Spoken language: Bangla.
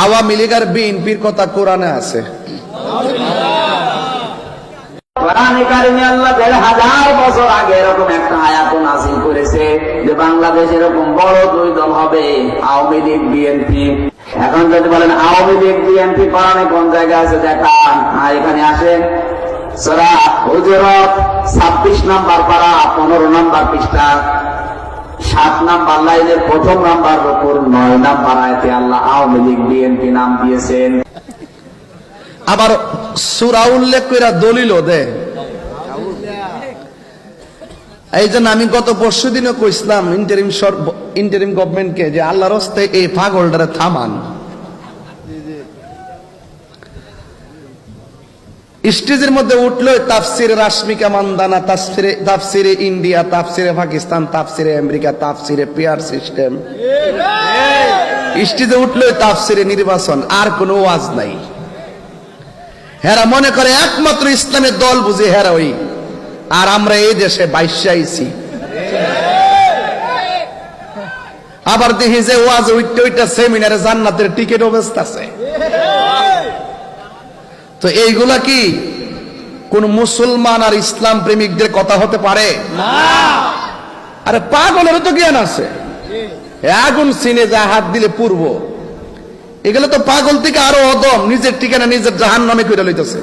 আওয়ামী লীগ আর বিএনপির কথা কোরআনে আছে। কোরআনে কারিমে আল্লাহ ১,৫০০ বছর আগে এরকম একটা আয়াত নাযিল করেছে যে বাংলাদেশ এরকম বড় দুই দল হবে, আওয়ামী লীগ বিএনপি। এখন যদি বলেন আওয়ামী লীগ বিএনপি কোরআনে কোন জায়গায় আছে দেখান, এখানে আসেন সূরা হুজুরাত ২৬ নাম্বার পারা ১৫ নাম্বার পৃষ্ঠা ৭ নাম্বার লাইনের প্রথম নাম্বার উপর ৯ নাম্বার আয়াতে আল্লাহ আওয়ামী লীগ বিএনপি নাম দিয়েছেন। আবার সূরা উল্লেখ কইরা দলিলও দেয়। এই জন্য আমি গত পরশুদিনও কইছিলাম ইন্টারিম গভর্নমেন্টকে যে আল্লাহর রাস্তায় এই পাগলটারে থামান। স্টেজের মধ্যে উঠলো তাফসিরে রাশমিকা মান্দানা, তাফসিরে ইন্ডিয়া, তাফসিরে পাকিস্তান, তাফসিরে আমেরিকা, তাফসিরে পেয়ার সিস্টেম, স্টেজে উঠলো তাফসিরে নির্বাচন, আর কোনো ওয়াজ নাই। হেরা মনে করে একমাত্র ইসলামের দল বুঝে হেরা ওই, আর আমরা এই দেশে বাইশাইছি। আবার দেখি যে ওয়াজ ওইটা সেমিনারে জান্নাতের টিকিটও বেচতেছে। তো এইগুলা কি কোন মুসলমান আর ইসলাম প্রেমিকদের কথা হতে পারে না? আরে পাগলেরও তো জ্ঞান আছে, আগুন সিনে যা হাত দিলে পূর্ব, এগুলো তো পাগল থেকে আরো অদম, নিজের ঠিকানা নিজের জাহান্নামে কইরা লইতেছে।